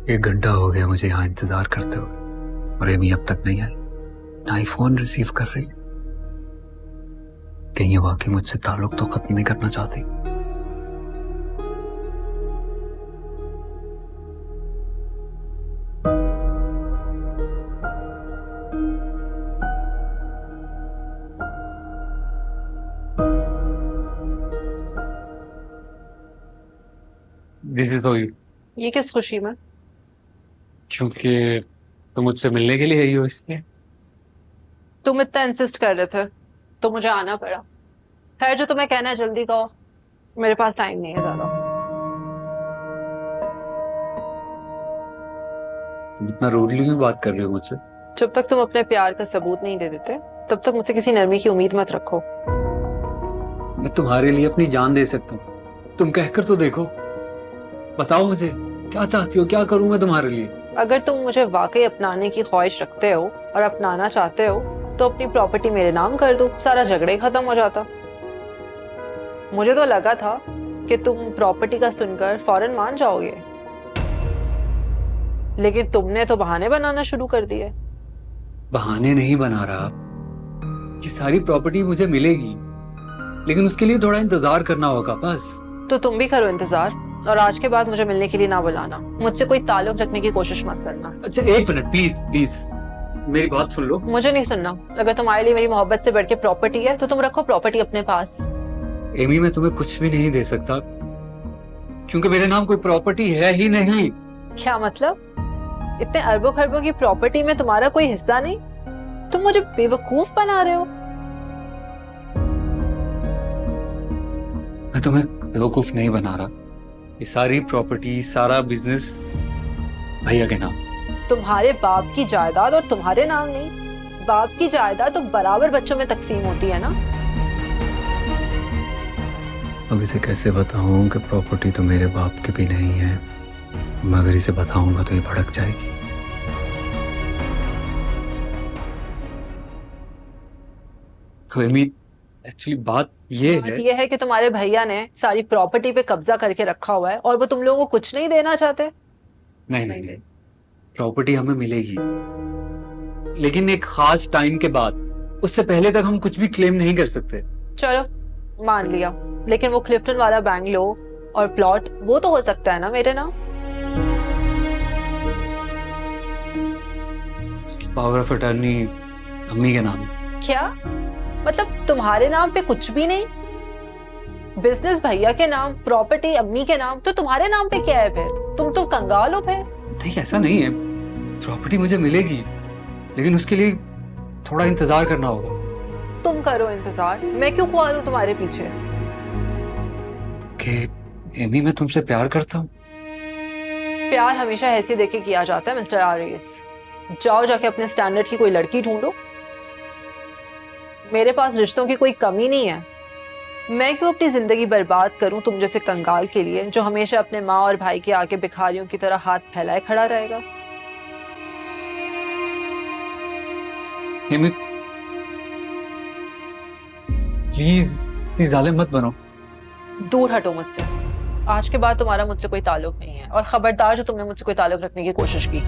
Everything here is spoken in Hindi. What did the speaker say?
1 घंटा हो गया मुझे यहाँ इंतजार करते हुए और एमी अब तक नहीं आई, ना ही फोन रिसीव कर रही। कहीं ये वाकई मुझसे ताल्लुक तो खत्म नहीं करना चाहती। This is you. ये किस खुशी में? क्योंकि तुम मुझसे मिलने के लिए आई हो इसलिए। तुम इतना इंसिस्ट कर रहे थे तो मुझे आना पड़ा। खैर, जो तुम्हें कहना है जल्दी कहो, मेरे पास टाइम नहीं है ज्यादा। तुम इतना रूडली क्यों बात कर रही हो मुझसे? जब तक तुम अपने प्यार का सबूत नहीं दे देते तब तक मुझसे किसी नरमी की उम्मीद मत रखो। मैं तुम्हारे लिए अपनी जान दे सकता हूँ, तुम कहकर तो देखो। बताओ मुझे क्या चाहती हो, क्या करूं मैं तुम्हारे लिए? अगर तुम मुझे वाकई अपनाने की ख्वाहिश रखते हो और अपनाना चाहते हो तो अपनी प्रॉपर्टी मेरे नाम कर दो, सारा झगड़ा ही खत्म हो जाता। मुझे तो लगा था कि तुम प्रॉपर्टी का सुनकर फौरन मान जाओगे, लेकिन तुमने तो बहाने बनाना शुरू कर दिए। बहाने नहीं बना रहा, ये सारी प्रॉपर्टी मुझे मिलेगी, लेकिन उसके लिए थोड़ा इंतजार करना होगा बस। तो तुम भी करो इंतजार, और आज के बाद मुझे मिलने के लिए ना बुलाना। मुझसे कोई ताल्लुक रखने की कोशिश मत करना। अच्छा 1 मिनट प्लीज प्लीज, मेरी बात सुन लो। मुझे नहीं सुनना। अगर तुम्हारे लिए मेरी मोहब्बत से बढ़ के प्रॉपर्टी है तो तुम रखो प्रॉपर्टी अपने पास। एमी मैं तुम्हें कुछ भी नहीं दे सकता, क्योंकि मेरे नाम कोई प्रॉपर्टी है ही नहीं। क्या मतलब? इतने अरबों खरबों की प्रॉपर्टी में तुम्हारा कोई हिस्सा नहीं? तुम मुझे बेवकूफ बना रहे हो। मैं तुम्हें बेवकूफ नहीं बना रहा, ये सारी प्रॉपर्टी सारा बिजनेस भैया के नाम। तुम्हारे बाप की जायदाद और तुम्हारे नाम नहीं। बाप की जायदाद तो बराबर बच्चों में तकसीम होती है ना। अब इसे कैसे बताऊं कि प्रॉपर्टी तो मेरे बाप की भी नहीं है। मैं अगर इसे बताऊंगा तो ये भड़क जाएगी। तो एक्चुअली बात ये है कि तुम्हारे भैया ने सारी प्रॉपर्टी पे कब्जा करके रखा हुआ है और वो तुम लोगों को कुछ नहीं देना चाहते। नहीं नहीं नहीं, प्रॉपर्टी हमें मिलेगी, लेकिन एक खास टाइम के बाद। उससे पहले तक हम कुछ भी क्लेम नहीं कर सकते। चलो मान लिया, लेकिन वो क्लिफ्टन वाला बैंगलो और प्लॉट वो तो हो सकता है ना मेरे नाम। उसकी पावर ऑफ अटर्नी अम्मी के नाम है। क्या मतलब तुम्हारे नाम पे कुछ भी नहीं? बिजनेस भैया के नाम, प्रॉपर्टी अम्मी के नाम, तो तुम्हारे नाम पे क्या है फिर? तुम तो कंगाल हो फिर। नहीं ऐसा नहीं है, प्रॉपर्टी मुझे मिलेगी, लेकिन उसके लिए थोड़ा इंतजार करना होगा। तुम करो इंतजार, मैं क्यों ख्वार हूं तुम्हारे पीछे? कि एमी मैं तुमसे प्यार करता हूँ। प्यार हमेशा ऐसे देके किया जाता है मिस्टर आरिस। जाओ जाके अपने स्टैंडर्ड की कोई लड़की ढूंढो। मेरे पास रिश्तों की कोई कमी नहीं है। मैं क्यों अपनी जिंदगी बर्बाद करूं तुम जैसे कंगाल के लिए, जो हमेशा अपने माँ और भाई के आगे भिखारियों की तरह हाथ फैलाए खड़ा रहेगा। प्लीज प्लीज जालिम मत बनो। दूर हटो मुझसे। आज के बाद तुम्हारा मुझसे कोई ताल्लुक नहीं है, और खबरदार जो तुमने मुझसे कोई ताल्लुक रखने की कोशिश की।